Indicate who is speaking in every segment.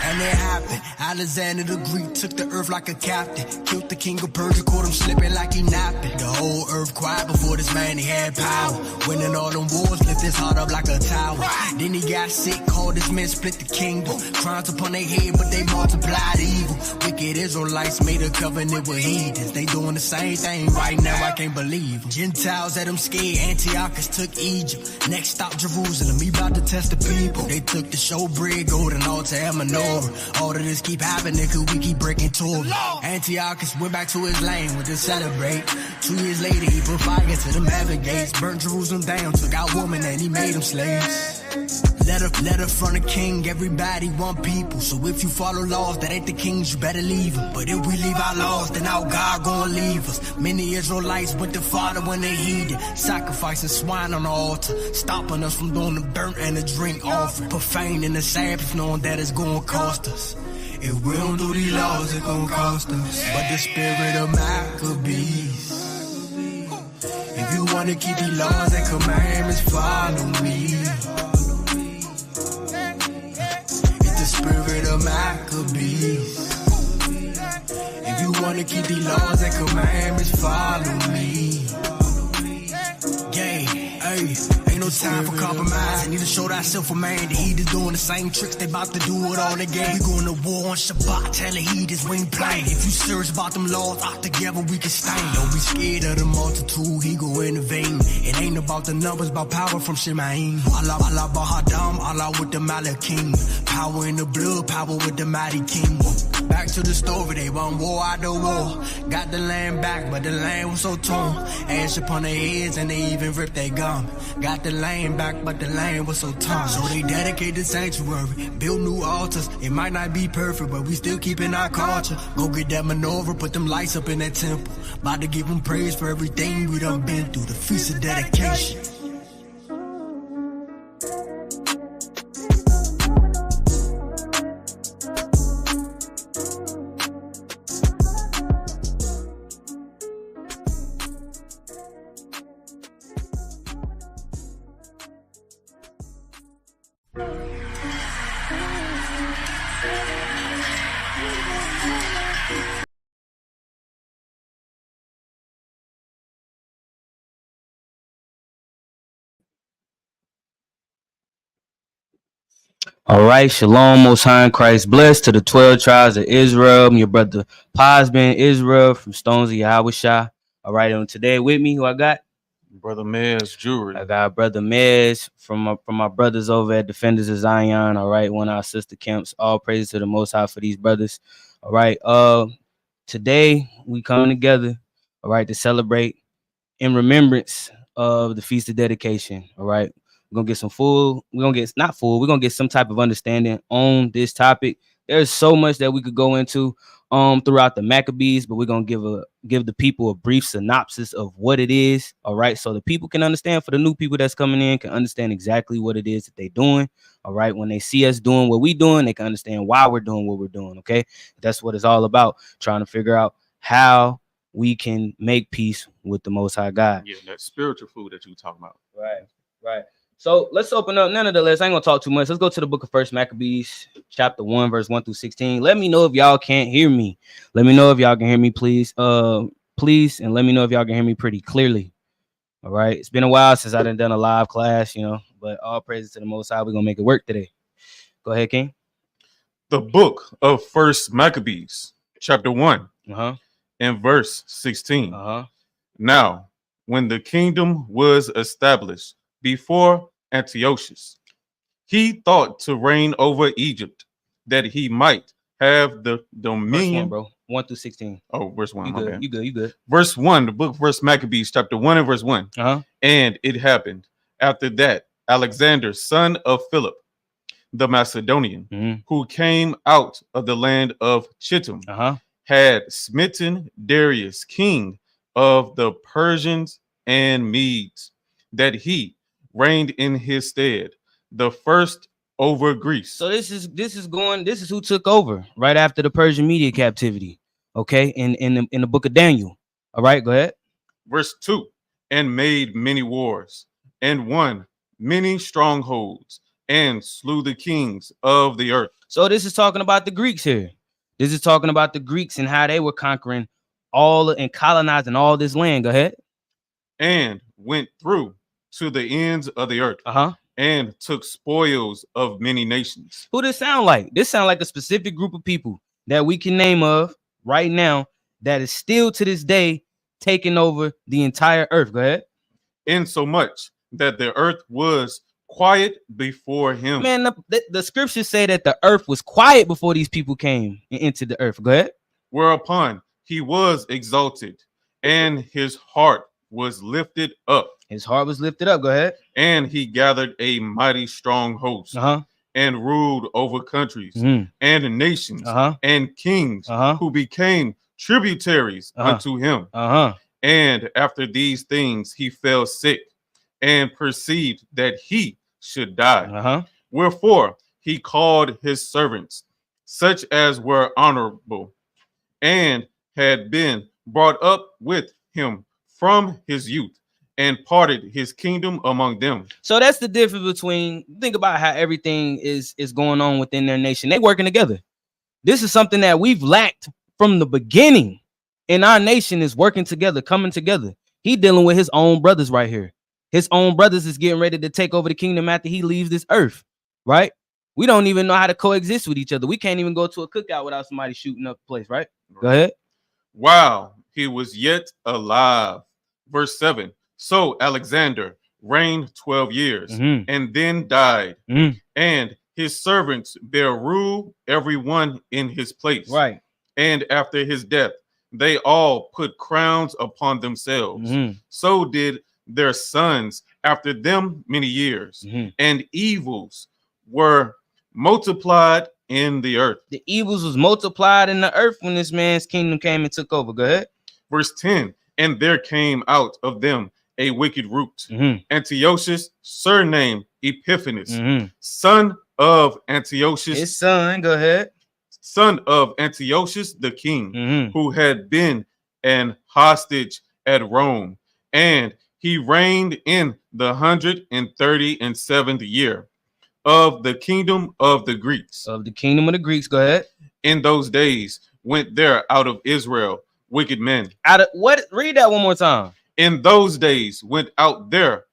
Speaker 1: And it happened. Alexander the Greek took the earth like a captain. Killed the king of Persia, caught him slipping like he napping. The whole earth quiet before this man, he had power. Winning all them wars, lift his heart up like a tower. Then he got sick, called his men, split the kingdom. Crimes upon their head, but they multiplied evil. Wicked Israelites made a covenant with heathens. They doing the same thing right now, I can't believe 'em. Gentiles had them scared, Antiochus took Egypt. Next stop Jerusalem, he about to test the people. They took the showbread, golden altar, and menorah. All of this keep happening cause we keep breaking Torah. Antiochus went back to his lane with to celebrate. 2 years later he put fire to them heaven gates. Burnt Jerusalem down, took out women and he made them slaves. Letter from the king, everybody want people. So if you follow laws that ain't the king's, you better leave them. But if we leave our laws, then our God gonna leave us. Many Israelites went to Father when they heeded, sacrificing swine on the altar, stopping us from doing the burnt and the drink offering, profaning the Sabbath, knowing that it's gonna cost us. If we don't do these laws, it's gonna cost us. But the spirit of Maccabees, if you wanna keep these laws and commandments, follow me. The spirit of Maccabees. If you wanna keep the laws and commandments, follow me. Yeah, hey, ain't no time for compromise. Need to show thyself a man. The heat is doing the same tricks, they about to do it all again. We going to war on Shabbat, tell the heathens we ain't playing. If you serious about them laws, out together we can stand. Don't be scared of the multitude, he go intervene. It ain't about the numbers, about power from Shemaim. Allah Bahadam, Allah with the Malakim. Power in the blood, power with the mighty king. Back to the story, they won war out the war. Got the land back, but the land was so torn. Ash upon their heads and they even ripped their gum. Got the land back, but the land was so torn. So they dedicated the sanctuary, build new altars. It might not be perfect, but we still keeping our culture. Go get that menorah, put them lights up in that temple. About to give them praise for everything we done been through. The feast of dedication.
Speaker 2: All right, shalom, most high in Christ, blessed to the 12 tribes of Israel. I'm your brother Posman Israel from Stones of Yahushua. All right, and today with me, who I got?
Speaker 3: Brother Mez Jewelry.
Speaker 2: I got Brother Mez from my brothers over at Defenders of Zion. All right, one of our sister camps. All praise to the Most High for these brothers. All right, today we coming together, all right, to celebrate in remembrance of the Feast of Dedication. All right. We're gonna get some full, we're gonna get some type of understanding on this topic. There's so much that we could go into throughout the Maccabees, but we're gonna give the people a brief synopsis of what it is. All right, so the people can understand, for the new people that's coming in, can understand exactly what it is that they're doing. All right, when they see us doing what we're doing, they can understand why we're doing what we're doing. Okay, that's what it's all about, trying to figure out how we can make peace with the Most High God.
Speaker 3: Yeah, that spiritual food that you talking about.
Speaker 2: Right. So let's open up. Nonetheless, I ain't gonna talk too much. Let's go to the book of First Maccabees, chapter 1, verse 1 through 16. Let me know if y'all can't hear me. Let me know if y'all can hear me, please. Please, and let me know if y'all can hear me pretty clearly. All right. It's been a while since I done a live class, but all praises to the Most High. We're gonna make it work today. Go ahead, King.
Speaker 3: The book of First Maccabees, chapter 1, and verse 16. Now, when the kingdom was established before Antiochus, he thought to reign over Egypt, that he might have the dominion.
Speaker 2: Verse 1, bro. 1 through 16.
Speaker 3: Oh, verse 1.
Speaker 2: You good.
Speaker 3: Verse 1, the book of First Maccabees, chapter 1 and verse 1. And it happened after that, Alexander, son of Philip, the Macedonian, who came out of the land of Chittim, had smitten Darius, king of the Persians and Medes, that he reigned in his stead, the first over Greece.
Speaker 2: So this is who took over right after the Persian Media captivity. Okay, in the book of Daniel. All right, go ahead.
Speaker 3: Verse 2, and made many wars, and won many strongholds, and slew the kings of the earth.
Speaker 2: So this is talking about the Greeks here. This is talking about the Greeks and how they were conquering all and colonizing all this land. Go ahead.
Speaker 3: And went through to the ends of the earth. And took spoils of many nations.
Speaker 2: Who does this sound like? This sound like a specific group of people that we can name of right now that is still to this day taking over the entire earth. Go ahead.
Speaker 3: Insomuch that the earth was quiet before him.
Speaker 2: Man, the scriptures say that the earth was quiet before these people came and entered the earth. Go ahead.
Speaker 3: Whereupon he was exalted, and his heart was lifted up.
Speaker 2: His heart was lifted up. Go ahead.
Speaker 3: And he gathered a mighty strong host, and ruled over countries and nations and kings who became tributaries unto him. And after these things he fell sick, and perceived that he should die. Wherefore he called his servants, such as were honorable, and had been brought up with him from his youth, and parted his kingdom among them.
Speaker 2: So that's the difference between, think about how everything is going on within their nation. They working together. This is something that we've lacked from the beginning in our nation, is working together, coming together. He dealing with his own brothers right here. His own brothers is getting ready to take over the kingdom after he leaves this earth, right? We don't even know how to coexist with each other. We can't even go to a cookout without somebody shooting up the place, right? Go ahead.
Speaker 3: While he was yet alive. Verse 7. So Alexander reigned 12 years and then died, and his servants bare rule every one in his place.
Speaker 2: Right.
Speaker 3: And after his death, they all put crowns upon themselves. So did their sons after them many years, and evils were multiplied in the earth.
Speaker 2: The evils was multiplied in the earth when this man's kingdom came and took over. Go ahead.
Speaker 3: Verse 10. And there came out of them a wicked root, Antiochus, surnamed Epiphanes, son of Antiochus.
Speaker 2: His son, go ahead.
Speaker 3: Son of Antiochus the king, who had been an hostage at Rome, and he reigned in the 137th year of the kingdom of the Greeks.
Speaker 2: Of the kingdom of the Greeks, go ahead.
Speaker 3: In those days went there out of Israel wicked men.
Speaker 2: Out of what? Read that one more time.
Speaker 3: In those days went out there.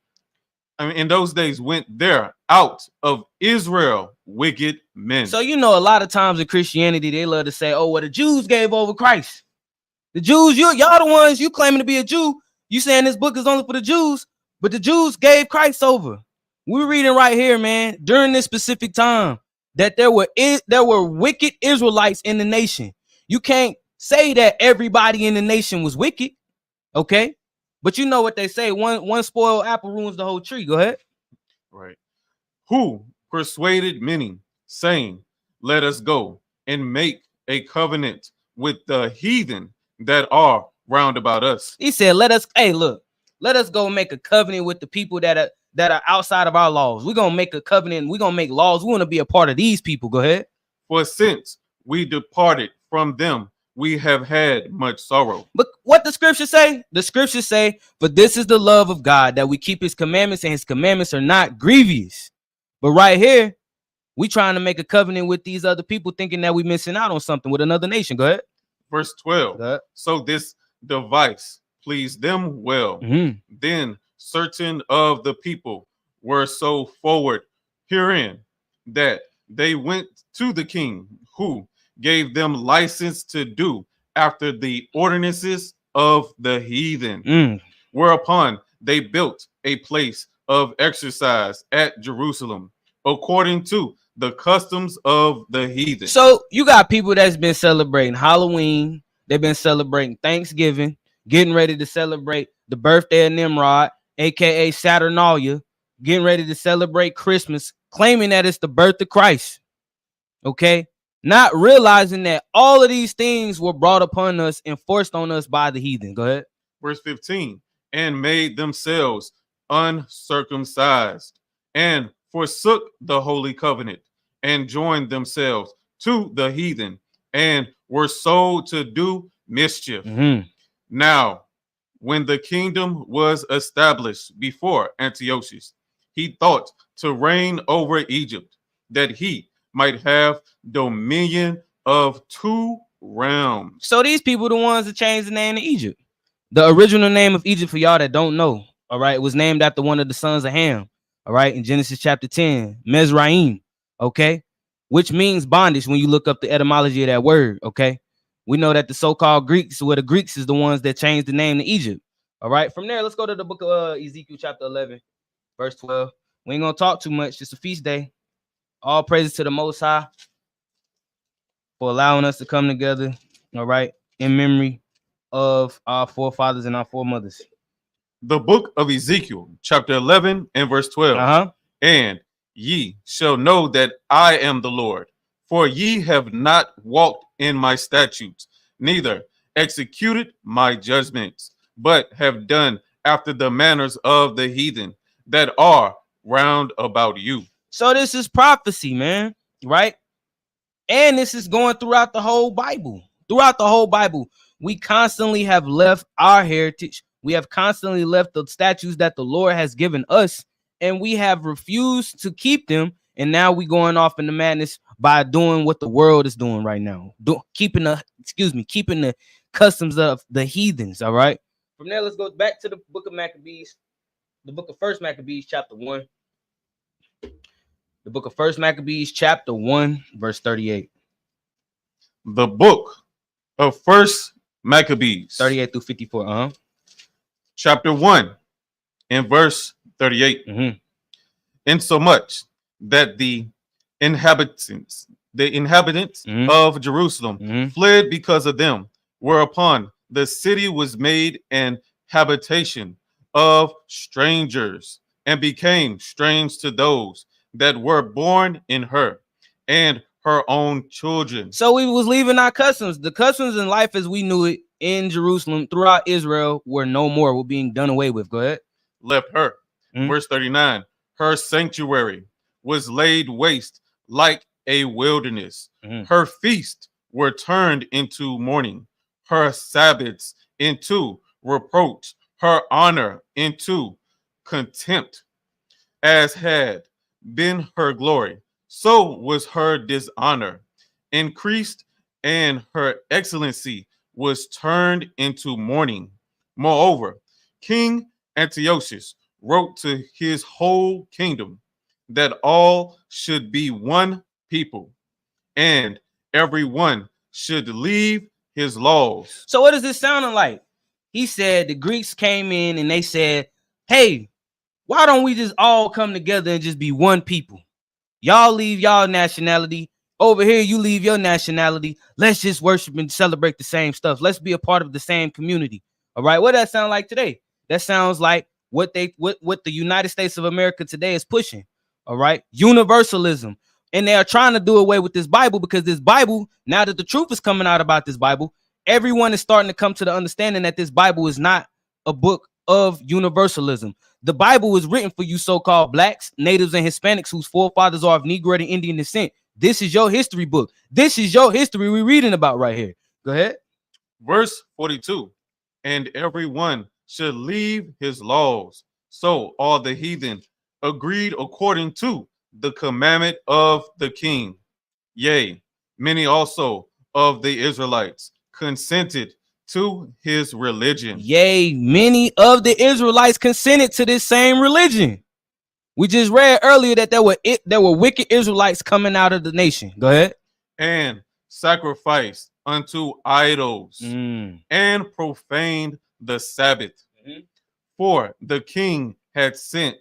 Speaker 3: In those days went there out of Israel wicked men.
Speaker 2: So you know, a lot of times in Christianity, they love to say, "Oh, well, the Jews gave over Christ. The Jews, y'all the ones, you claiming to be a Jew. You saying this book is only for the Jews, but the Jews gave Christ over." We're reading right here, man, during this specific time, that there were wicked Israelites in the nation. You can't say that everybody in the nation was wicked, okay? But you know what they say, one spoiled apple ruins the whole tree. Go ahead.
Speaker 3: Right. Who persuaded many, saying, let us go and make a covenant with the heathen that are round about us.
Speaker 2: He said, let us go make a covenant with the people that are outside of our laws. We're going to make a covenant. We're going to make laws. We want to be a part of these people. Go ahead.
Speaker 3: For since we departed from them, we have had much sorrow.
Speaker 2: But what the scriptures say? The scriptures say, for this is the love of God, that we keep his commandments, and his commandments are not grievous. But right here, we trying to make a covenant with these other people, thinking that we missing out on something with another nation. Go ahead.
Speaker 3: Verse 12. So this device pleased them well. Then certain of the people were so forward herein that they went to the king, who gave them license to do after the ordinances of the heathen. Whereupon they built a place of exercise at Jerusalem, according to the customs of the heathen.
Speaker 2: So you got people that's been celebrating Halloween. They've been celebrating Thanksgiving, getting ready to celebrate the birthday of Nimrod, aka Saturnalia, getting ready to celebrate Christmas, claiming that it's the birth of Christ. Okay, not realizing that all of these things were brought upon us and forced on us by the heathen. Go ahead.
Speaker 3: Verse 15, and made themselves uncircumcised, and forsook the holy covenant, and joined themselves to the heathen, and were sold to do mischief. Now when the kingdom was established before Antiochus, he thought to reign over Egypt, that he might have dominion of 2 realms.
Speaker 2: So these people, the ones that changed the name to Egypt. The original name of Egypt, for y'all that don't know, all right, was named after one of the sons of Ham, all right, in Genesis chapter 10, Mizraim, okay, which means bondage when you look up the etymology of that word, okay. We know that the so-called Greeks, the Greeks is the ones that changed the name to Egypt, all right. From there, let's go to the book of Ezekiel chapter 11, verse 12. We ain't gonna talk too much. It's a feast day. All praises to the Most High for allowing us to come together, all right, in memory of our forefathers and our foremothers.
Speaker 3: The book of Ezekiel, chapter 11 and verse 12. And ye shall know that I am the Lord, for ye have not walked in my statutes, neither executed my judgments, but have done after the manners of the heathen that are round about you.
Speaker 2: So this is prophecy, man, right? And this is going throughout the whole Bible. Throughout the whole Bible, we constantly have left our heritage. We have constantly left the statutes that the Lord has given us, and we have refused to keep them. And now we going off in the madness by doing what the world is doing right now, keeping the customs of the heathens. All right. From there, let's go back to the book of Maccabees, the book of First Maccabees, chapter 1. The book of First Maccabees, chapter 1, verse 38.
Speaker 3: The book of First Maccabees,
Speaker 2: 38 through 54.
Speaker 3: Chapter 1 and verse 38. Insomuch that the inhabitants of Jerusalem fled because of them, whereupon the city was made an habitation of strangers, and became strange to those that were born in her, and her own children.
Speaker 2: So we was leaving our customs. The customs in life as we knew it in Jerusalem throughout Israel were no more, were being done away with. Go ahead.
Speaker 3: Left her. Verse 39. Her sanctuary was laid waste like a wilderness. Her feasts were turned into mourning, her Sabbaths into reproach, her honor into contempt. As had been her glory, so was her dishonor increased, and her excellency was turned into mourning. Moreover, King Antiochus wrote to his whole kingdom that all should be one people, and everyone should leave his laws.
Speaker 2: So what is this sounding like? He said the Greeks came in and they said, hey, why don't we just all come together and just be one people? Y'all leave y'all nationality. Over here, you leave your nationality. Let's just worship and celebrate the same stuff. Let's be a part of the same community. All right. What does that sound like today? That sounds like what the United States of America today is pushing. All right. Universalism. And they are trying to do away with this Bible, because this Bible, now that the truth is coming out about this Bible, everyone is starting to come to the understanding that this Bible is not a book of universalism. The Bible is written for you so-called blacks, natives, and Hispanics whose forefathers are of Negro and Indian descent. This is your history book. This is your history we're reading about right here. Go ahead.
Speaker 3: Verse 42. And everyone should leave his laws. So all the heathen agreed according to the commandment of the king. Yea, many also of the Israelites consented to his religion.
Speaker 2: Yea, many of the Israelites consented to this same religion. We just read earlier that there were wicked Israelites coming out of the nation. Go ahead.
Speaker 3: And sacrificed unto idols and profaned the Sabbath. For the king had sent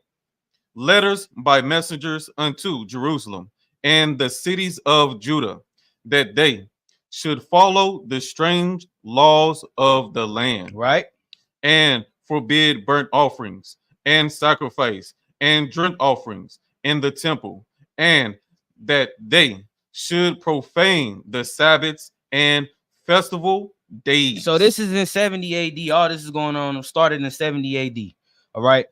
Speaker 3: letters by messengers unto Jerusalem and the cities of Judah, that they should follow the strange laws of the land,
Speaker 2: right,
Speaker 3: and forbid burnt offerings and sacrifice and drink offerings in the temple, and that they should profane the Sabbaths and festival days.
Speaker 2: So this is in 70 AD. All this is going on started in 70 AD. All right.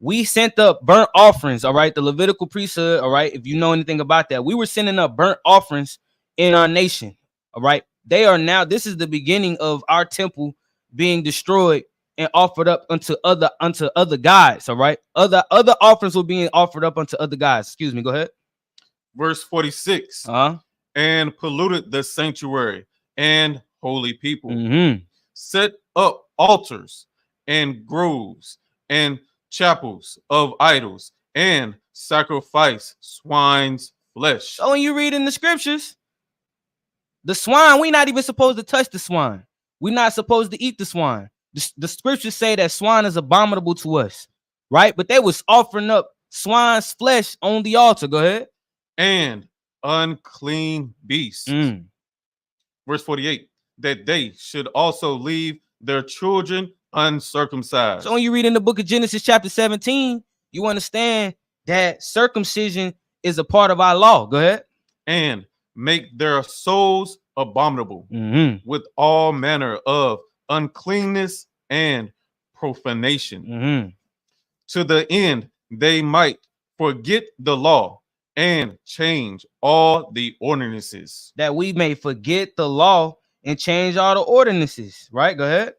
Speaker 2: We sent up burnt offerings. All right. The Levitical priesthood. All right. If you know anything about that, we were sending up burnt offerings in our nation. All right. They are now, this is the beginning of our temple being destroyed and offered up unto other gods. All right, other offerings were being offered up unto other gods. Excuse me. Go ahead.
Speaker 3: Verse 46. And polluted the sanctuary and holy people. Set up altars and groves and chapels of idols and sacrifice swine's flesh.
Speaker 2: So when you read in the scriptures, the swine, we're not even supposed to touch the swine. We're not supposed to eat the swine. The scriptures say that swine is abominable to us, right? But they was offering up swine's flesh on the altar. Go ahead.
Speaker 3: And unclean beasts. Verse 48, that they should also leave their children uncircumcised.
Speaker 2: So when you read in the book of Genesis chapter 17, you understand that circumcision is a part of our law. Go ahead.
Speaker 3: And make their souls abominable with all manner of uncleanness and profanation, to the end they might forget the law and change all the ordinances.
Speaker 2: That we may forget the law and change all the ordinances. Right? Go ahead.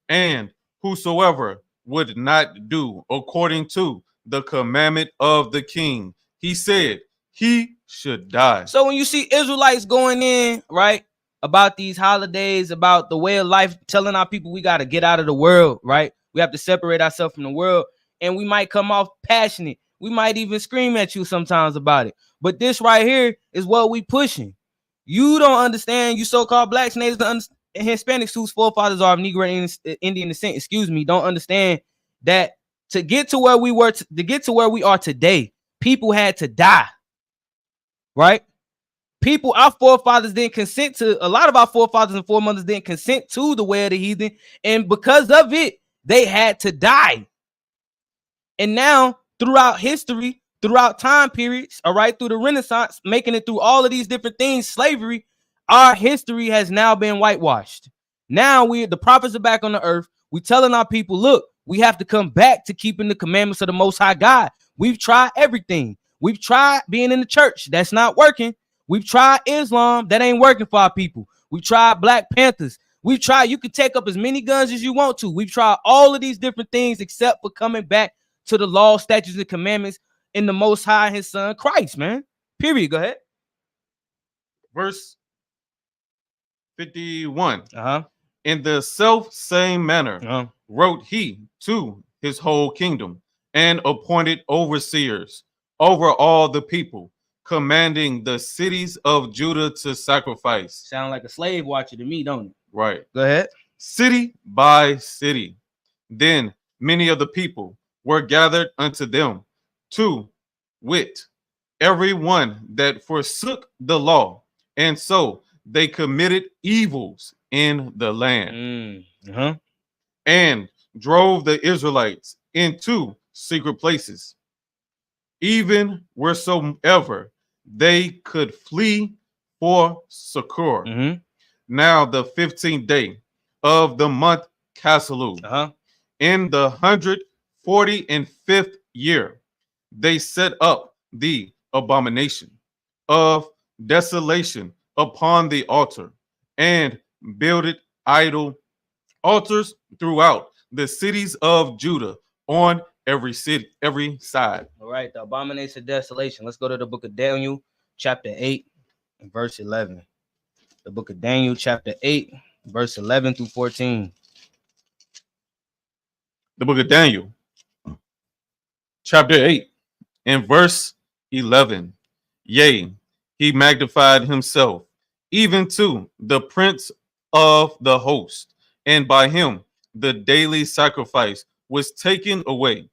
Speaker 3: And whosoever would not do according to the commandment of the king, he said he should die.
Speaker 2: So when you see Israelites going in, right, about these holidays, about the way of life, telling our people we got to get out of the world, right? We have to separate ourselves from the world, and we might come off passionate. We might even scream at you sometimes about it. But this right here is what we pushing. You don't understand, you so-called blacks, natives, and Hispanics whose forefathers are of Negro and Indian descent, don't understand that to get to where we were, to get to where we are today, people had to die, right? People, our forefathers didn't consent to, a lot of our forefathers and foremothers didn't consent to the way of the heathen, and because of it, they had to die. And now, throughout history, throughout time periods, all right, through the Renaissance, making it through all of these different things, slavery, our history has now been whitewashed. Now the prophets are back on the earth. We telling our people, look, we have to come back to keeping the commandments of the Most High God. We've tried everything. We've tried being in the church. That's not working. We've tried Islam. That ain't working for our people. We tried Black Panthers. We've tried, you can take up as many guns as you want to. We've tried all of these different things except for coming back to the law, statutes, and commandments in the Most High, his son, Christ, man. Period. Go ahead.
Speaker 3: Verse 51. In the self same manner wrote he to his whole kingdom and appointed overseers over all the people, commanding the cities of Judah to sacrifice.
Speaker 2: Sound like a slave watcher to me, don't it?
Speaker 3: Right.
Speaker 2: Go ahead.
Speaker 3: City by city. Then many of the people were gathered unto them, to wit, every one that forsook the law, and so they committed evils in the land, and drove the Israelites into secret places, even wheresoever they could flee for succor. Now the 15th day of the month Casleu, in the 145th year, they set up the abomination of desolation upon the altar and builded idol altars throughout the cities of Judah on every city, every side.
Speaker 2: All right, the abomination of desolation. Let's go to the book of Daniel, chapter 8, and verse 11. The book of Daniel, chapter 8, verse 11 through 14.
Speaker 3: The book of Daniel, chapter 8, and verse 11. Yea, he magnified himself, even to the prince of the host, and by him the daily sacrifice was taken away,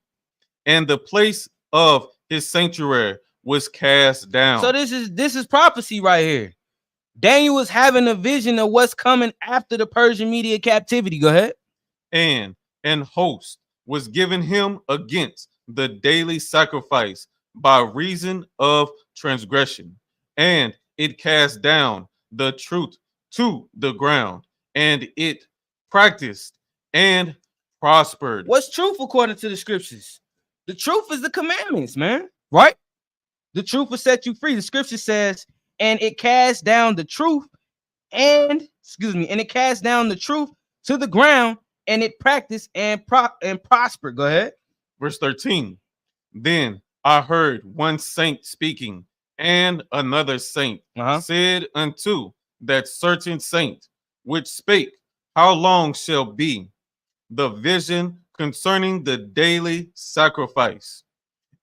Speaker 3: and the place of his sanctuary was cast down.
Speaker 2: So this is prophecy right here. Daniel was having a vision of what's coming after the Persian Media captivity. Go ahead.
Speaker 3: And an host was given him against the daily sacrifice by reason of transgression, and it cast down the truth to the ground, and it practiced and prospered.
Speaker 2: What's truth according to the scriptures? The truth is the commandments, man, right? The truth will set you free. The scripture says, and it cast down the truth, and it cast down the truth to the ground, and it practiced and prospered. Go ahead.
Speaker 3: Verse 13. Then I heard one saint speaking, and another saint said unto that certain saint which spake, how long shall be the vision concerning the daily sacrifice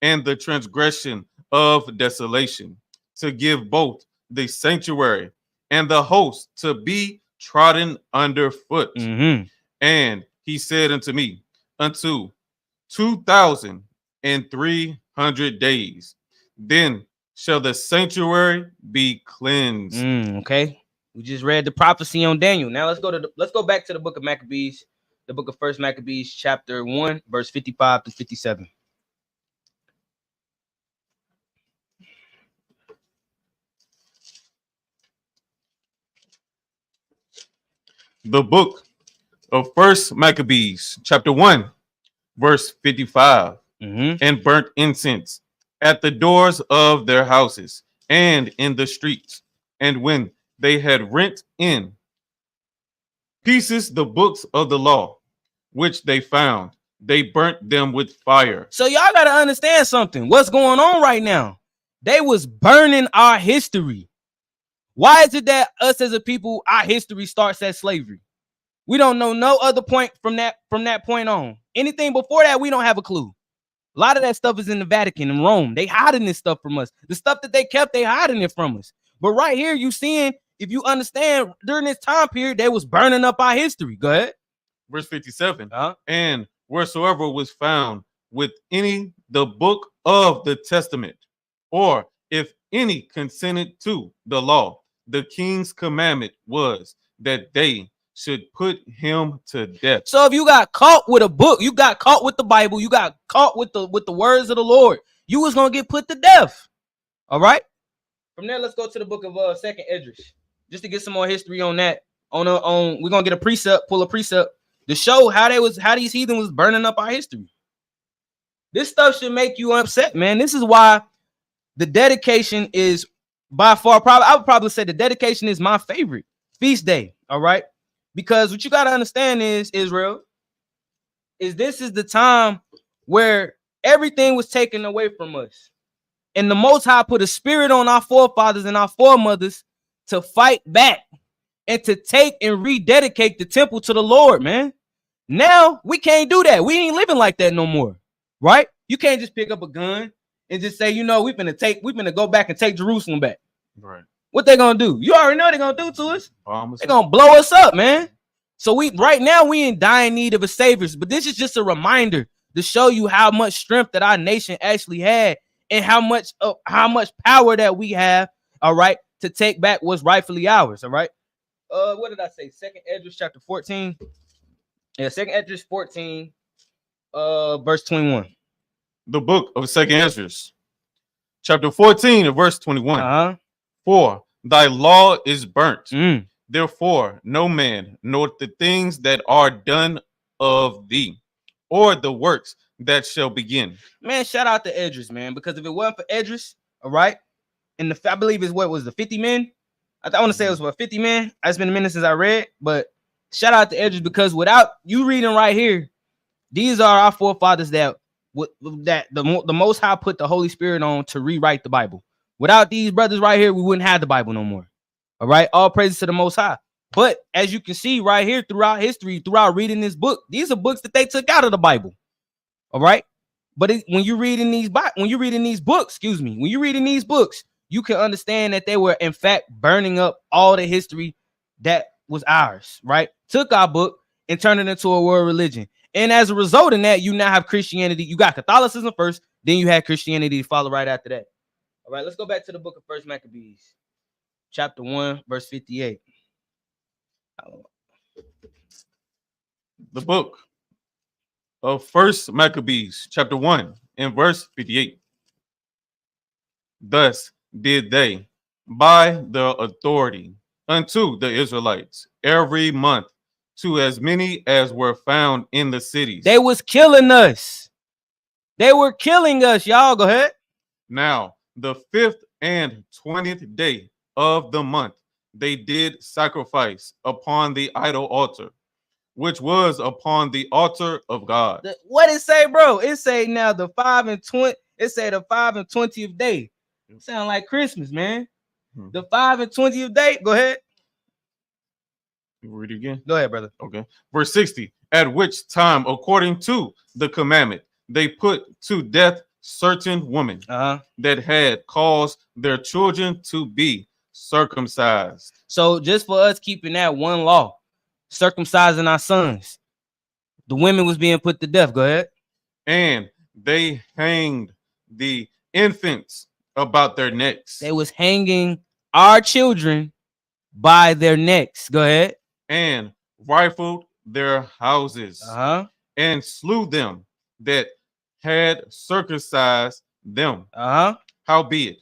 Speaker 3: and the transgression of desolation, to give both the sanctuary and the host to be trodden underfoot? And he said unto me, unto 2,300 days, then shall the sanctuary be cleansed.
Speaker 2: Okay, we just read the prophecy on Daniel. Now let's go back to the book of Maccabees, the book of First Maccabees, chapter 1, verse 55 to 57.
Speaker 3: The book of First Maccabees, chapter 1, verse 55. And burnt incense at the doors of their houses and in the streets. And when they had rent in pieces the books of the law, which they found, they burnt them with fire.
Speaker 2: So y'all got to understand something. What's going on right now? They was burning our history. Why is it that us as a people, our history starts at slavery? We don't know no other point from that point on. Anything before that, we don't have a clue. A lot of that stuff is in the Vatican and Rome. They hiding this stuff from us. The stuff that they kept, they hiding it from us. But right here, you seeing, if you understand, during this time period, they was burning up our history. Go ahead.
Speaker 3: Verse 57. And wheresoever was found with any the book of the testament, or if any consented to the law, the king's commandment was that they should put him to death.
Speaker 2: So if you got caught with a book, you got caught with the Bible, you got caught with the words of the Lord, you was gonna get put to death. All right. From there, let's go to the book of Second Esdras, just to get some more history on that. We're gonna get pull a precept to show how these heathen was burning up our history. This stuff should make you upset, man. This is why the dedication is by far, I would probably say the dedication is my favorite feast day. All right. Because what you got to understand is, Israel, this is the time where everything was taken away from us. And the Most High put a spirit on our forefathers and our foremothers to fight back and to take and rededicate the temple to the Lord, man. Now we can't do that. We ain't living like that no more, right? You can't just pick up a gun and just say, we finna go back and take Jerusalem back.
Speaker 3: Right.
Speaker 2: What they gonna do? You already know what they're gonna do to us. They're gonna blow us up, man. So right now we in dire need of a savior. But this is just a reminder to show you how much strength that our nation actually had and how much power that we have, all right, to take back what's rightfully ours. All right. What did I say? Second Esdras chapter 14. Yeah, Second Esdras 14, verse 21.
Speaker 3: The book of Second Esdras, chapter 14 and verse 21. For thy law is burnt. Therefore, no man knoweth the things that are done of thee, or the works that shall begin.
Speaker 2: Man, shout out to Esdras, man, because if it wasn't for Esdras, all right, and I believe it's what was the 50 men. I want to say it was 50 men. It's been a minute since I read, but shout out to Esdras, because without you reading right here, these are our forefathers that the Most High put the Holy Spirit on to rewrite the Bible. Without these brothers right here, we wouldn't have the Bible no more. All right. All praises to the Most High. But as you can see right here throughout history, throughout reading this book, these are books that they took out of the Bible. All right. But when you're reading these books, you can understand that they were in fact burning up all the history that was ours. Right. Took our book and turned it into a world religion. And as a result of that, you now have Christianity. You got Catholicism first, then you had Christianity to follow right after that. All right, let's go back to the book of First Maccabees, chapter 1, verse 58.
Speaker 3: The book of First Maccabees, chapter 1, and verse 58. Thus did they, by the authority unto the Israelites, every month, to as many as were found in the cities.
Speaker 2: They was killing us. They were killing us, y'all. Go ahead.
Speaker 3: Now, the 5th and 20th day of the month, they did sacrifice upon the idol altar, which was upon the altar of God.
Speaker 2: What it say, bro? It say now the 5 and 20. It say the 5 and 20th day. Sound like Christmas, man. The 5 and 20th day. Go ahead.
Speaker 3: Read it again.
Speaker 2: Go ahead, brother.
Speaker 3: Okay. Verse 60. At which time, according to the commandment, they put to death certain women that had caused their children to be circumcised.
Speaker 2: So just for us keeping that one law, circumcising our sons, the women was being put to death. Go ahead.
Speaker 3: And they hanged the infants about their necks.
Speaker 2: They was hanging our children by their necks. Go ahead.
Speaker 3: And rifled their houses and slew them that had circumcised them. Howbeit,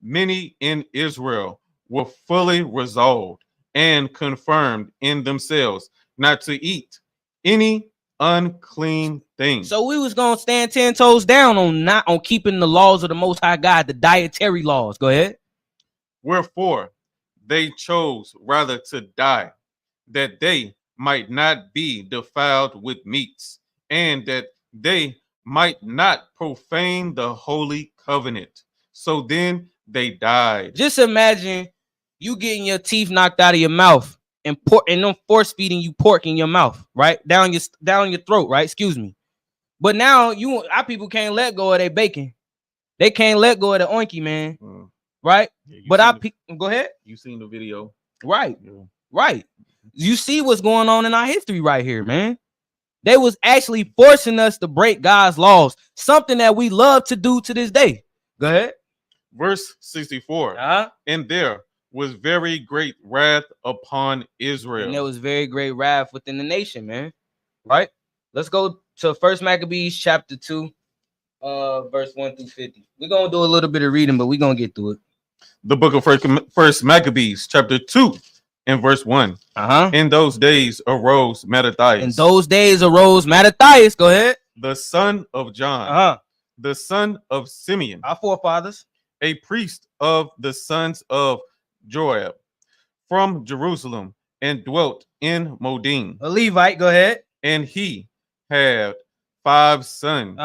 Speaker 3: many in Israel were fully resolved and confirmed in themselves not to eat any unclean thing.
Speaker 2: So we was gonna stand 10 toes down on keeping the laws of the Most High God, the dietary laws. Go ahead.
Speaker 3: Wherefore they chose rather to die, that they might not be defiled with meats, and that they might not profane the holy covenant. So then they died.
Speaker 2: Just imagine you getting your teeth knocked out of your mouth and them force feeding you pork in your mouth, right? Down your throat, right? Excuse me. But now our people can't let go of their bacon. They can't let go of the oinky, man. Right?
Speaker 3: Yeah,
Speaker 2: but go ahead.
Speaker 3: You seen the video.
Speaker 2: Right. Yeah. Right. You see what's going on in our history right here, man. They was actually forcing us to break God's laws, something that we love to do to this day. Go ahead.
Speaker 3: Verse 64. And there was very great wrath upon Israel.
Speaker 2: And there was very great wrath within the nation, man. Right? Let's go to 1 Maccabees chapter 2, verse 1 through 50. We're going to do a little bit of reading, but we're going to get through it.
Speaker 3: The book of First Maccabees chapter 2 and verse 1. In those days arose Mattathias. Go ahead. The son of John. The son of Simeon.
Speaker 2: Our forefathers.
Speaker 3: A priest of the sons of Joab from Jerusalem, and dwelt in Modin.
Speaker 2: A Levite. Go ahead.
Speaker 3: And he had 5 sons.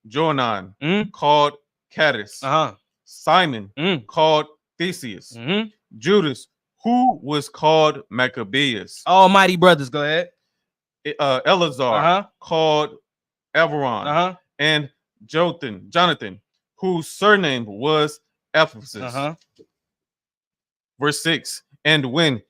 Speaker 3: Jonan, called Caddis. Simon, called Theseus. Judas, who was called Maccabeus.
Speaker 2: Almighty brothers. Go ahead.
Speaker 3: Eleazar, called Averon. And Jonathan, whose surname was Ephesus. Verse 6. And when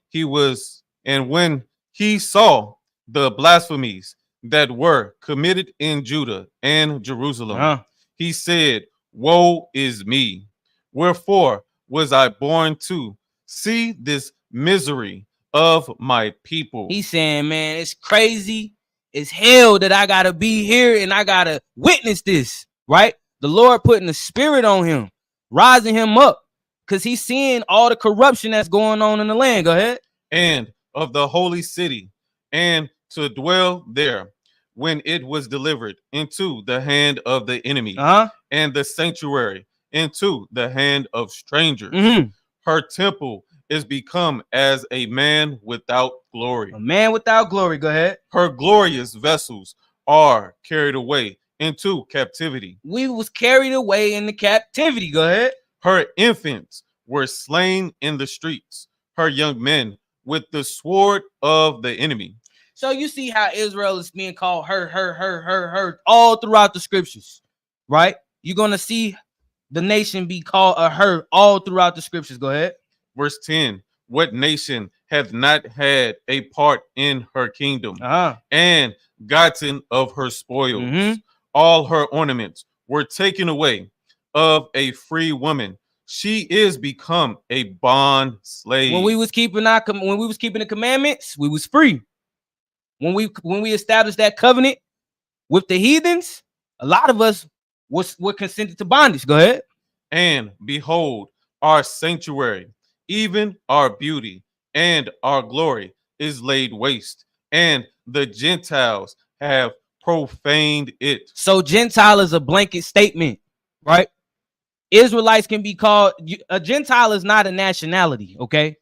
Speaker 3: he saw the blasphemies that were committed in Judah and Jerusalem, he said, Woe is me! Wherefore was I born to see this misery of my people?
Speaker 2: He's saying, man, it's crazy. It's hell that I gotta be here and I gotta witness this, right? The Lord putting the spirit on him, rising him up, because he's seeing all the corruption that's going on in the land. Go ahead.
Speaker 3: And of the holy city, and to dwell there, when it was delivered into the hand of the enemy, and the sanctuary into the hand of strangers. Her temple is become as a man without glory.
Speaker 2: A man without glory. Go ahead.
Speaker 3: Her glorious vessels are carried away into captivity.
Speaker 2: We was carried away into captivity. Go ahead.
Speaker 3: Her infants were slain in the streets, her young men with the sword of the enemy.
Speaker 2: So you see how Israel is being called her all throughout the scriptures, right? You're going to see the nation be called a her all throughout the scriptures. Go ahead.
Speaker 3: Verse 10. What nation hath not had a part in her kingdom, and gotten of her spoils? All her ornaments were taken away of a free woman. She is become a bond slave.
Speaker 2: When we was keeping the commandments, we was free. When we established that covenant with the heathens, a lot of us were consented to bondage. Go ahead.
Speaker 3: And behold, our sanctuary, even our beauty and our glory, is laid waste, and the Gentiles have profaned it.
Speaker 2: So Gentile is a blanket statement, right? Israelites can be called a Gentile is not a nationality, okay?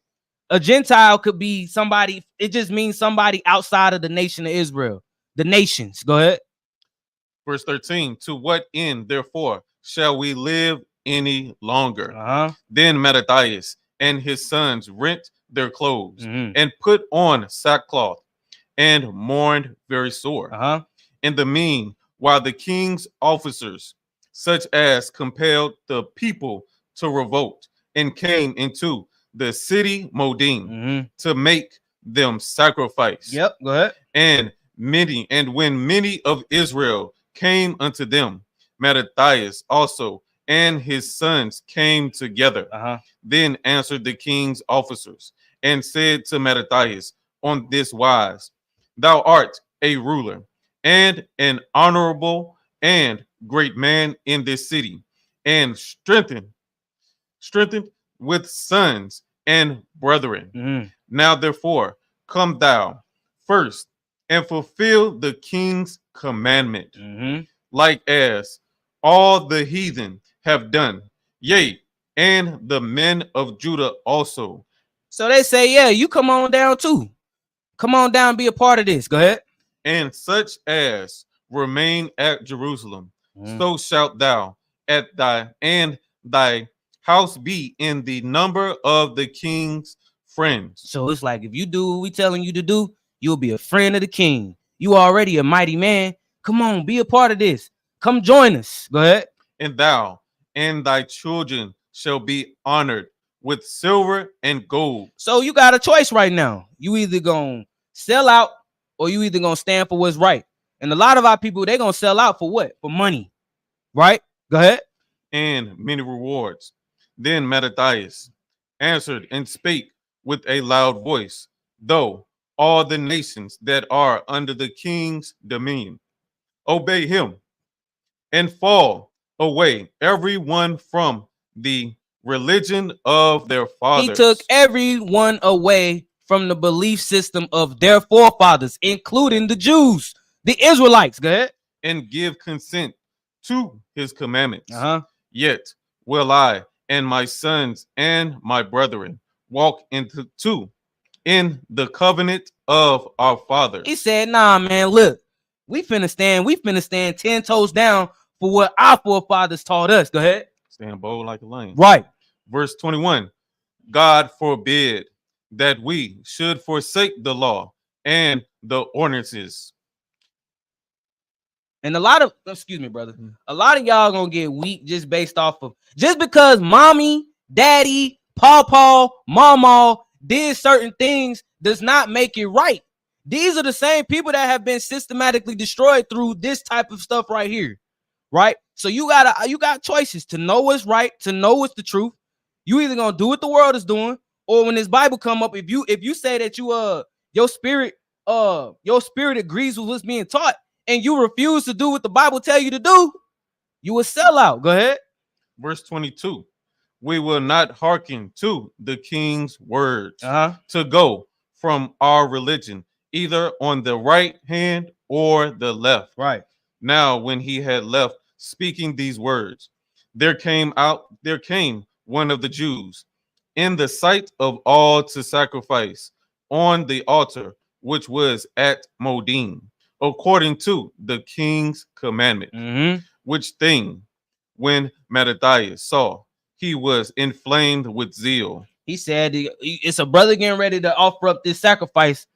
Speaker 2: A Gentile could be somebody. It just means somebody outside of the nation of Israel. The nations. Go ahead.
Speaker 3: Verse 13. To what end, therefore, shall we live any longer? Then Mattathias and his sons rent their clothes and put on sackcloth and mourned very sore. In the mean, while the king's officers, such as compelled the people to revolt, and came into the city Modin to make them sacrifice.
Speaker 2: Yep, go ahead.
Speaker 3: And when many of Israel came unto them, Mattathias also and his sons came together. Then answered the king's officers and said to Mattathias on this wise, Thou art a ruler and an honorable and great man in this city, and strengthened with sons and brethren. Now therefore come thou first and fulfill the king's commandment, like as all the heathen have done, yea, and the men of Judah also.
Speaker 2: So they say, yeah, you come on down too. Come on down and be a part of this. Go ahead.
Speaker 3: And such as remain at Jerusalem, so shalt thou at thy house be in the number of the king's friends.
Speaker 2: So it's like, if you do what we telling you to do, you'll be a friend of the king. You already a mighty man. Come on, be a part of this. Come join us. Go ahead.
Speaker 3: And thou and thy children shall be honored with silver and gold.
Speaker 2: So you got a choice right now. You either gonna sell out or you either gonna stand for what's right. And a lot of our people, they're gonna sell out for what? For money. Right? Go ahead.
Speaker 3: And many rewards. Then Mattathias answered and spake with a loud voice, though all the nations that are under the king's dominion obey him, and fall away every one from the religion of their fathers.
Speaker 2: He took everyone away from the belief system of their forefathers, including the Jews, the Israelites. Go ahead.
Speaker 3: And give consent to his commandments. Yet will I and my sons and my brethren walk in the covenant of our fathers.
Speaker 2: He said, nah, man, look, we finna stand 10 toes down for what our forefathers taught us. Go ahead.
Speaker 3: Stand bold like a lion.
Speaker 2: Right.
Speaker 3: Verse 21. God forbid that we should forsake the law and the ordinances.
Speaker 2: And a lot of, excuse me, brother, a lot of y'all gonna get weak just based off of, just because mommy, daddy, pawpaw, mama did certain things does not make it right. These are the same people that have been systematically destroyed through this type of stuff right here, right? So you got choices to know what's right, to know what's the truth. You either gonna do what the world is doing, or when this Bible come up, if you say that your spirit agrees with what's being taught, and you refuse to do what the Bible tell you to do, you a sellout. Go ahead.
Speaker 3: Verse 22. We will not hearken to the king's words to go from our religion, either on the right hand or the left.
Speaker 2: Right.
Speaker 3: Now, when he had left speaking these words, there came one of the Jews in the sight of all to sacrifice on the altar, which was at Modin, according to the king's commandment. Which thing, when Mattathias saw, he was inflamed with zeal.
Speaker 2: He said, it's a brother getting ready to offer up this sacrifice,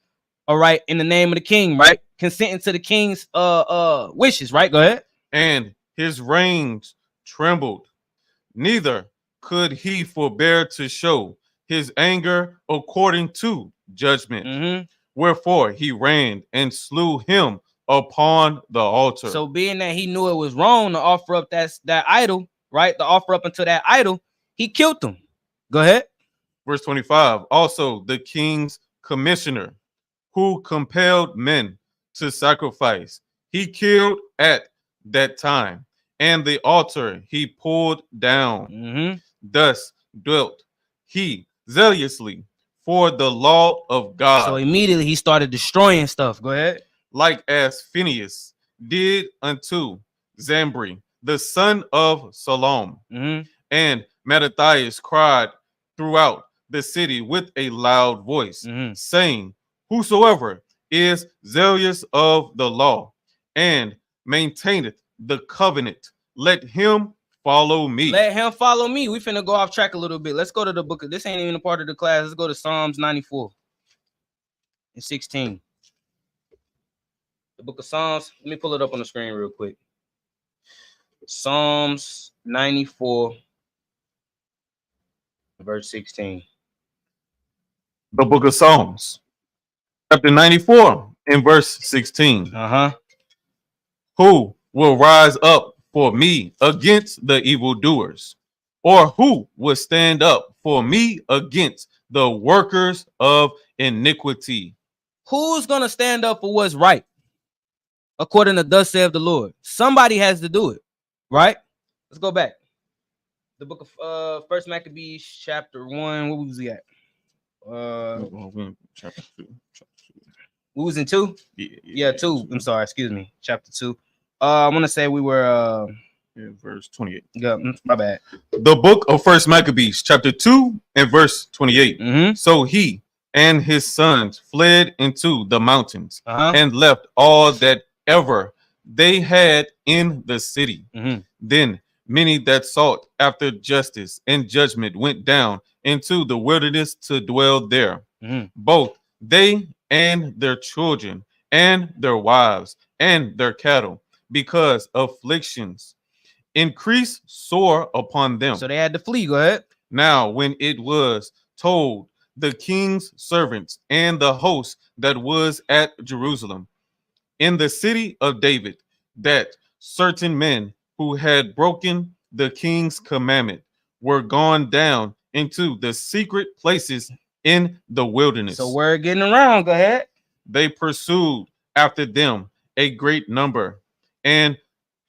Speaker 2: all right, in the name of the king, right? Consenting to the king's wishes, right? Go ahead.
Speaker 3: And his reins trembled, neither could he forbear to show his anger according to judgment. Wherefore he ran and slew him upon the altar.
Speaker 2: So being that he knew it was wrong to offer up that idol, right? To offer up unto that idol, he killed him. Go ahead.
Speaker 3: Verse 25. Also the king's commissioner, who compelled men to sacrifice, he killed at that time, and the altar he pulled down. Thus dwelt he zealously for the law of God.
Speaker 2: So immediately he started destroying stuff. Go ahead.
Speaker 3: Like as Phinehas did unto Zambri, the son of Salom. And Mattathias cried throughout the city with a loud voice, saying, whosoever is zealous of the law and maintaineth the covenant, let him follow me.
Speaker 2: Let him follow me. We finna go off track a little bit. Let's go to the book. This ain't even a part of the class. Let's go to Psalms 94 and 16. The book of Psalms. Let me pull it up on the screen real quick. Psalms 94, verse 16.
Speaker 3: The book of Psalms, chapter 94, and verse 16. Who will rise up for me against the evildoers? Or who will stand up for me against the workers of iniquity?
Speaker 2: Who's going to stand up for what's right? According to thus saith the Lord. Somebody has to do it, right? Let's go back. The book of First Maccabees, chapter 1. What was he at?
Speaker 3: Chapter 2.
Speaker 2: We was in 2? Yeah, 2. I'm sorry, excuse me. Chapter 2. I want to say we were
Speaker 3: verse 28.
Speaker 2: Yeah, my bad.
Speaker 3: The book of First Maccabees, chapter 2 and verse 28. So he and his sons fled into the mountains and left all that ever they had in the city. Then many that sought after justice and judgment went down into the wilderness to dwell there, both they and their children and their wives and their cattle, because afflictions increased sore upon them.
Speaker 2: So they had to flee. Go ahead.
Speaker 3: Now, when it was told the king's servants and the host that was at Jerusalem, in the city of David, that certain men who had broken the king's commandment were gone down into the secret places in the wilderness.
Speaker 2: So we're getting around. Go ahead.
Speaker 3: They pursued after them a great number, and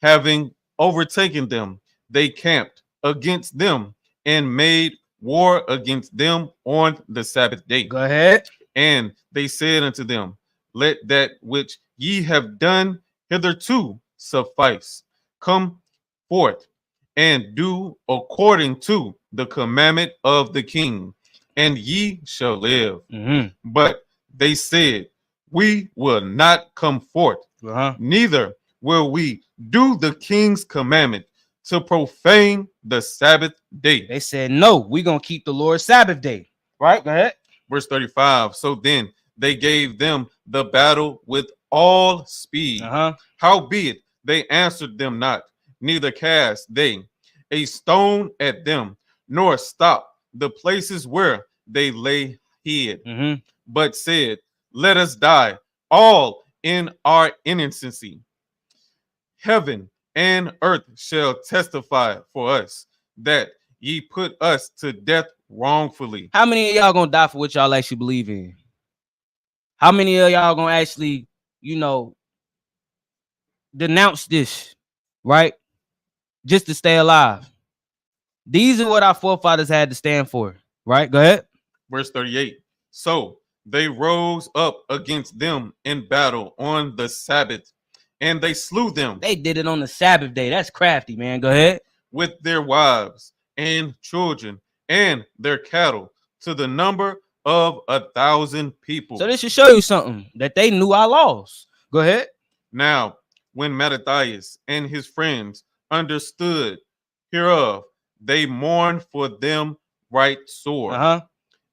Speaker 3: having overtaken them, they camped against them and made war against them on the Sabbath day.
Speaker 2: Go ahead.
Speaker 3: And they said unto them, let that which ye have done hitherto suffice. Come forth and do according to the commandment of the king, and ye shall live. But they said, we will not come forth, neither will we do the king's commandment to profane the Sabbath day.
Speaker 2: They said, no, we're going to keep the Lord's Sabbath day. Right? Go ahead.
Speaker 3: Verse 35. So then they gave them the battle with all speed. Howbeit they answered them not, neither cast they a stone at them, nor stopped the places where they lay hid, but said, let us die all in our innocency. Heaven and earth shall testify for us that ye put us to death wrongfully.
Speaker 2: How many of y'all gonna die for what y'all actually believe in? How many of y'all gonna actually, denounce this, right? Just to stay alive. These are what our forefathers had to stand for, right? Go ahead.
Speaker 3: Verse 38. So they rose up against them in battle on the Sabbath, and they slew them.
Speaker 2: They did it on the Sabbath day. That's crafty, man. Go ahead.
Speaker 3: With their wives and children and their cattle, to the number of 1,000 people.
Speaker 2: So this should show you something, that they knew our laws. Go ahead.
Speaker 3: Now, when Mattathias and his friends understood hereof, they mourned for them right sore.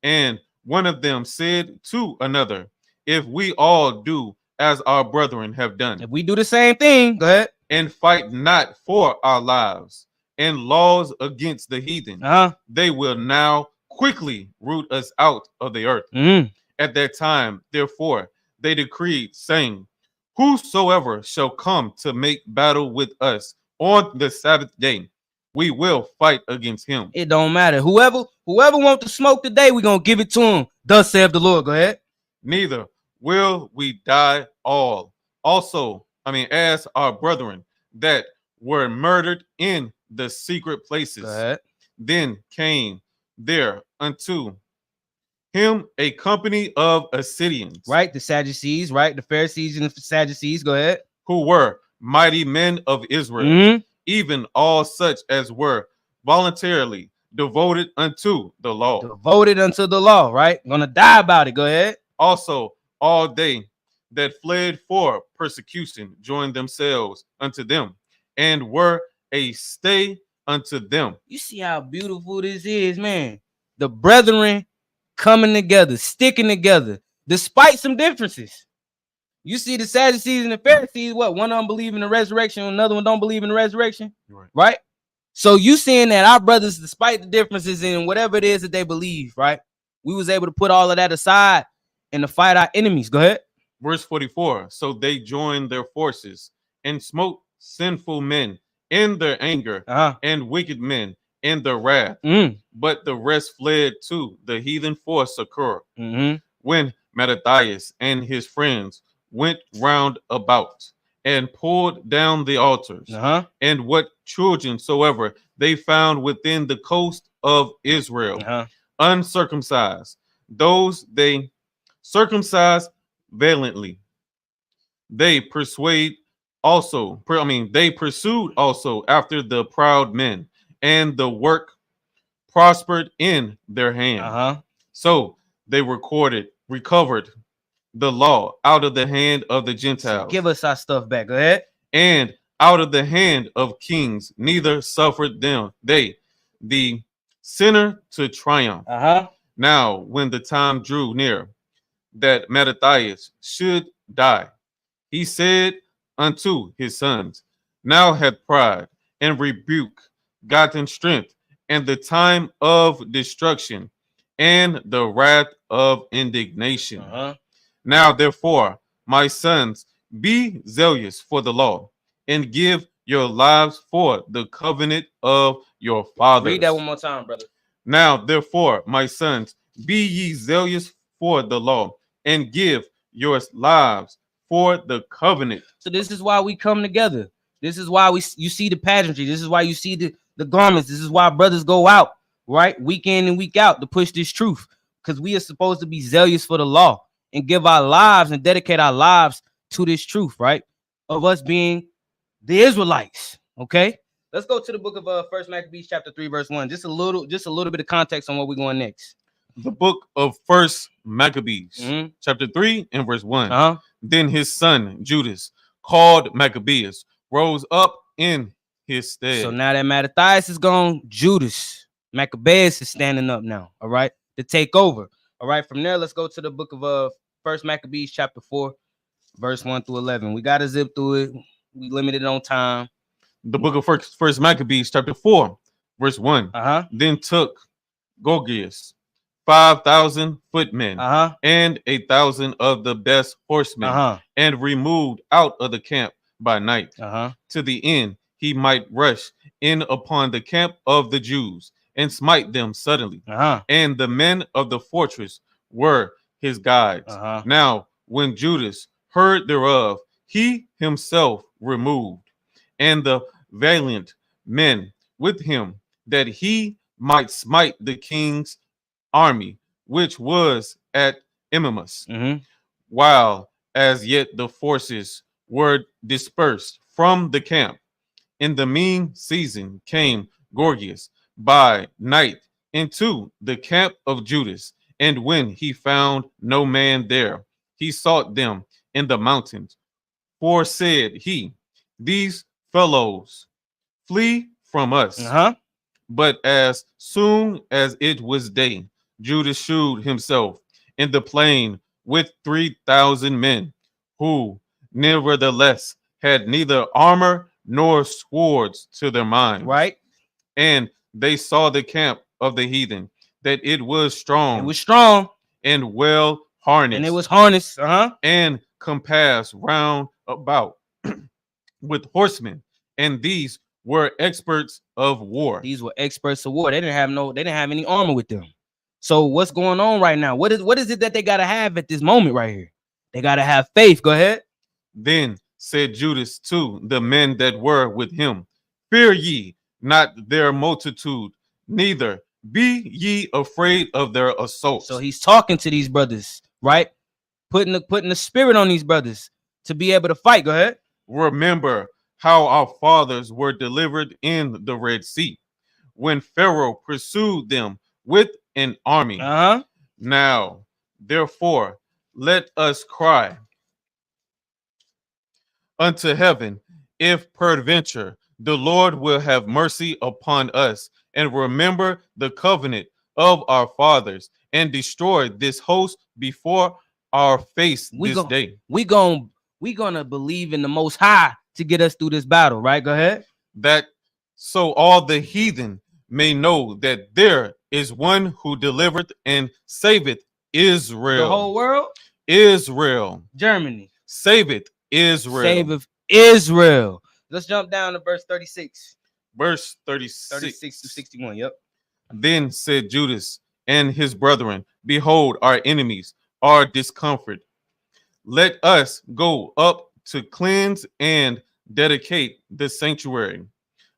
Speaker 3: And one of them said to another, if we all do as our brethren have done,
Speaker 2: if we do the same thing, go ahead,
Speaker 3: and fight not for our lives and laws against the heathen, they will now quickly root us out of the earth. At that time, therefore, they decreed, saying, whosoever shall come to make battle with us on the Sabbath day, we will fight against him.
Speaker 2: It don't matter. Whoever wants to smoke today, we're going to give it to him. Thus saith the Lord. Go ahead.
Speaker 3: Neither will we die all. Also, as our brethren that were murdered in the secret places.
Speaker 2: Go ahead.
Speaker 3: Then came there unto him a company of Assyrians.
Speaker 2: Right, the Sadducees, right? The Pharisees and the Sadducees. Go ahead.
Speaker 3: Who were mighty men of Israel. Even all such as were voluntarily devoted unto the law.
Speaker 2: Devoted unto the law, right? Gonna die about it. Go ahead.
Speaker 3: Also, all they that fled for persecution joined themselves unto them, and were a stay unto them.
Speaker 2: You see how beautiful this is, man. The brethren coming together, sticking together, despite some differences. You see the Sadducees and the Pharisees, what? One of them believe in the resurrection, another one don't believe in the resurrection, right? So you seeing that our brothers, despite the differences in whatever it is that they believe, right? We was able to put all of that aside and to fight our enemies. Go ahead.
Speaker 3: Verse 44. So they joined their forces and smote sinful men in their anger and wicked men in their wrath. But the rest fled to the heathen for succor. When Mattathias and his friends went round about and pulled down the altars, and what children soever they found within the coast of Israel, uncircumcised, those they circumcised valiantly. They pursued also after the proud men, and the work prospered in their hand. So they recovered the law out of the hand of the Gentiles.
Speaker 2: So give us our stuff back. Go ahead.
Speaker 3: And out of the hand of kings, neither suffered them they the sinner to triumph. Now, when the time drew near that Mattathias should die, he said unto his sons, now hath pride and rebuke gotten strength, and the time of destruction and the wrath of indignation. Now, therefore, my sons, be zealous for the law, and give your lives for the covenant of your fathers.
Speaker 2: Read that one more time, brother.
Speaker 3: Now, therefore, my sons, be ye zealous for the law, and give your lives for the covenant.
Speaker 2: So this is why we come together. This is why you see the pageantry. This is why you see the garments. This is why brothers go out, right, week in and week out to push this truth, because we are supposed to be zealous for the law and give our lives and dedicate our lives to this truth, right, of us being the Israelites. Okay, let's go to the book of First Maccabees chapter 3 verse 1. Just a little bit of context on where we're going next.
Speaker 3: The book of First Maccabees chapter 3 and verse 1. Then his son Judas, called Maccabeus, rose up in his stead.
Speaker 2: So now that Mattathias is gone, Judas Maccabeus is standing up now, all right, to take over. All right, from there, let's go to the book of First Maccabees chapter 4 verse 1 through 11. We got to zip through it. We limited on time.
Speaker 3: The book of First Maccabees chapter 4 verse 1. Then took Gorgias 5,000 footmen and 1,000 of the best horsemen, and removed out of the camp by night, to the end he might rush in upon the camp of the Jews and smite them suddenly. And the men of the fortress were his guides. Now, when Judas heard thereof, he himself removed, and the valiant men with him, that he might smite the king's army, which was at Emmaus, while as yet the forces were dispersed from the camp. In the mean season came Gorgias by night into the camp of Judas, and when he found no man there, he sought them in the mountains. For said he, these fellows flee from us. But as soon as it was day, Judas shewed himself in the plain with 3,000 men, who nevertheless had neither armor nor swords to their mind.
Speaker 2: Right.
Speaker 3: And they saw the camp of the heathen, that it was strong.
Speaker 2: It was strong.
Speaker 3: And well harnessed.
Speaker 2: And it was harnessed.
Speaker 3: And compassed round about with horsemen. And these were experts of war.
Speaker 2: These were experts of war. They didn't have any armor with them. So what's going on right now? What is it that they got to have at this moment right here? They got to have faith. Go ahead.
Speaker 3: Then said Judas to the men that were with him, fear ye not their multitude, neither be ye afraid of their assault.
Speaker 2: So he's talking to these brothers, right? Putting the spirit on these brothers to be able to fight. Go ahead.
Speaker 3: Remember how our fathers were delivered in the Red Sea, when Pharaoh pursued them with an army. Now, therefore, let us cry unto heaven, if peradventure the Lord will have mercy upon us, and remember the covenant of our fathers, and destroy this host before our face this day.
Speaker 2: We gonna believe in the Most High to get us through this battle, right? Go ahead.
Speaker 3: That so all the heathen may know that there is one who delivereth and saveth Israel.
Speaker 2: The whole world?
Speaker 3: Israel.
Speaker 2: Germany.
Speaker 3: Saveth Israel.
Speaker 2: Saveth Israel. Let's jump down to verse 36.
Speaker 3: Verse 36.
Speaker 2: 36 to 61, yep.
Speaker 3: Then said Judas and his brethren, behold, our enemies are discomfort. Let us go up to cleanse and dedicate the sanctuary.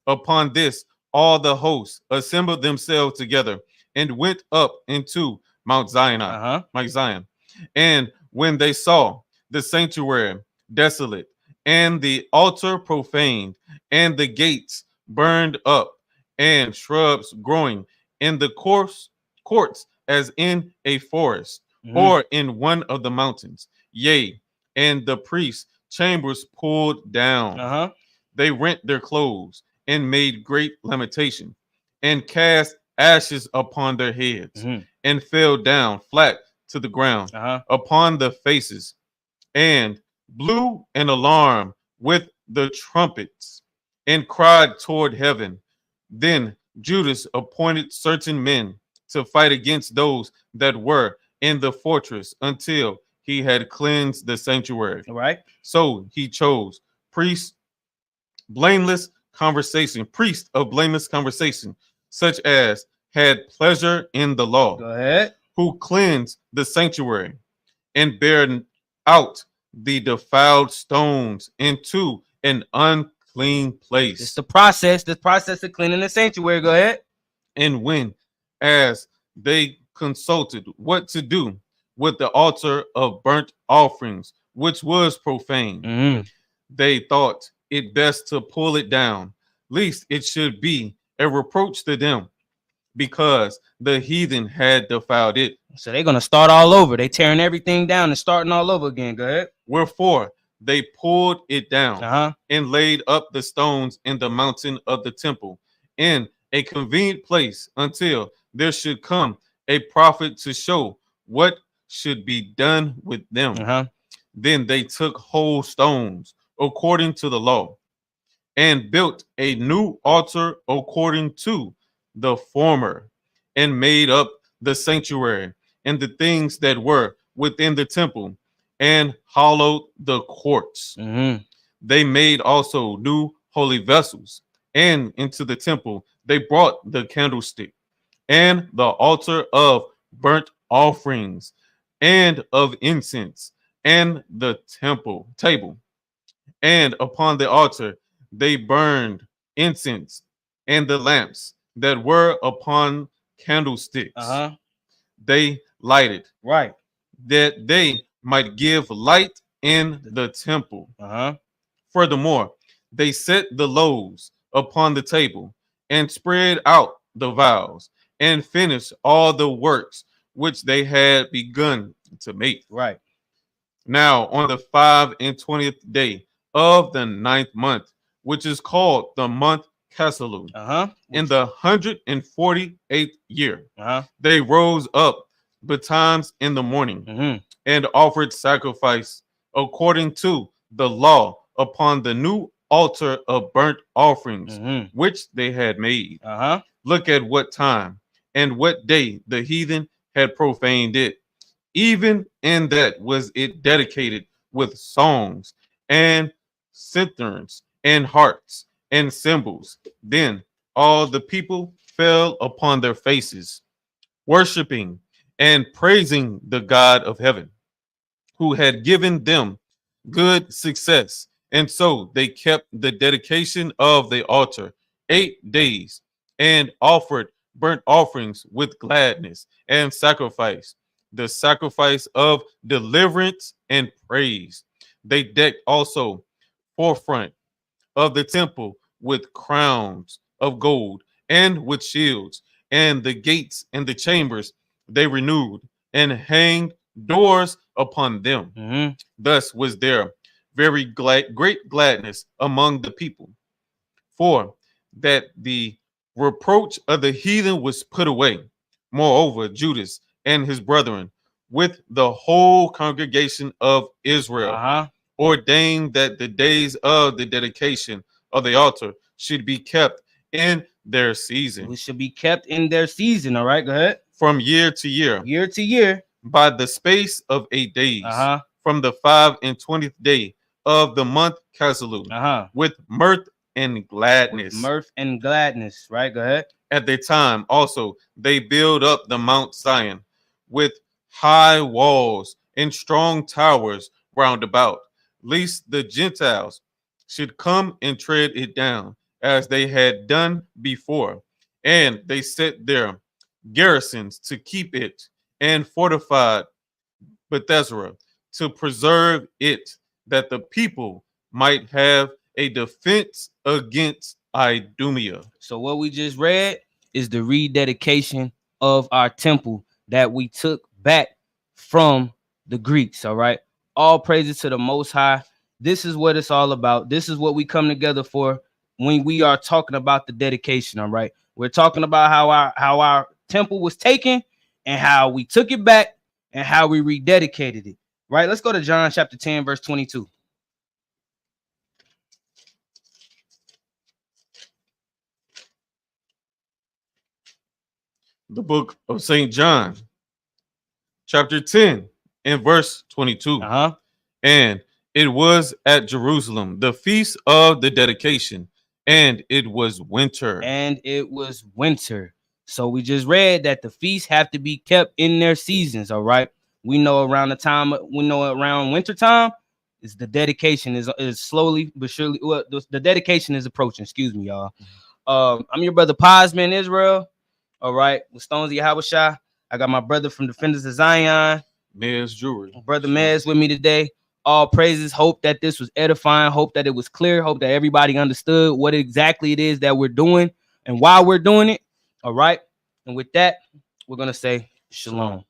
Speaker 3: Upon this, all the hosts assembled themselves together and went up into Mount Zion. Mount Zion. And when they saw the sanctuary desolate, and the altar profaned, and the gates burned up, and shrubs growing in the courts as in a forest, or in one of the mountains, yea, and the priests' chambers pulled down, they rent their clothes and made great lamentation, and cast ashes upon their heads, and fell down flat to the ground upon the faces, and blew an alarm with the trumpets, and cried toward heaven. Then Judas appointed certain men to fight against those that were in the fortress until he had cleansed the sanctuary.
Speaker 2: All right.
Speaker 3: So he chose priests of blameless conversation, such as had pleasure in the law.
Speaker 2: Go ahead.
Speaker 3: Who cleansed the sanctuary and bare out the defiled stones into an unclean place.
Speaker 2: It's the process of cleaning the sanctuary. Go ahead.
Speaker 3: And when, as they consulted what to do with the altar of burnt offerings, which was profane, they thought it best to pull it down, lest it should be a reproach to them, because the heathen had defiled it.
Speaker 2: So they're going to start all over. They tearing everything down and starting all over again. Go ahead.
Speaker 3: Wherefore they pulled it down and laid up the stones in the mountain of the temple in a convenient place until there should come a prophet to show what should be done with them. Then they took whole stones according to the law and built a new altar according to the former, and made up the sanctuary and the things that were within the temple, and hollowed the courts. They made also new holy vessels, and into the temple they brought the candlestick and the altar of burnt offerings and of incense, and the temple table. And upon the altar they burned incense, and the lamps that were upon candlesticks they lighted,
Speaker 2: right,
Speaker 3: that they might give light in the temple. Furthermore, they set the loaves upon the table and spread out the vials, and finished all the works which they had begun to make.
Speaker 2: Right.
Speaker 3: Now on the 25th day of the 9th month, which is called the month Caselu, in the 148th year, they rose up betimes in the morning and offered sacrifice according to the law upon the new altar of burnt offerings which they had made. Look at what time and what day the heathen had profaned it. Even in that was it dedicated with songs and citherns and harps and cymbals. Then all the people fell upon their faces, worshiping and praising the God of heaven, who had given them good success. And so they kept the dedication of the altar 8 days, and offered burnt offerings with gladness, and sacrifice the sacrifice of deliverance and praise. They decked also forefront of the temple with crowns of gold and with shields, and the gates and the chambers they renewed, and hanged doors upon them. Thus was there very great gladness among the people, for that the reproach of the heathen was put away. Moreover, Judas and his brethren, with the whole congregation of Israel, ordained that the days of the dedication of the altar should be kept in their season.
Speaker 2: We should be kept in their season. All right, go ahead.
Speaker 3: From year to year.
Speaker 2: Year to year.
Speaker 3: By the space of 8 days. From the 25th day of the month Casleu. With mirth and gladness.
Speaker 2: With mirth and gladness. Right, go ahead.
Speaker 3: At the time also they build up the Mount Zion with high walls and strong towers round about, lest the Gentiles should come and tread it down, as they had done before. And they set their garrisons to keep it, and fortified Bethesda to preserve it, that the people might have a defense against Idumea.
Speaker 2: So what we just read is the rededication of our temple that we took back from the Greeks. All right. All praises to the Most High. This is what it's all about. This is what we come together for when we are talking about the dedication. All right. We're talking about how our temple was taken and how we took it back and how we rededicated it. Right. Let's go to John chapter 10, verse 22.
Speaker 3: The book of St. John, chapter 10, and verse 22. And it was at Jerusalem, the feast of the dedication, and it was winter.
Speaker 2: And it was winter. So we just read that the feasts have to be kept in their seasons. All right. We know around around winter time is the dedication is slowly but surely. Well, the dedication is approaching. Excuse me, y'all. I'm your brother Posman Israel. All right, with Stones Yahushua. I got my brother from Defenders of Zion,
Speaker 3: Mez Jewelry.
Speaker 2: Brother Mez with me today. All praises. Hope that this was edifying. Hope that it was clear. Hope that everybody understood what exactly it is that we're doing and why we're doing it. All right. And with that, we're going to say shalom.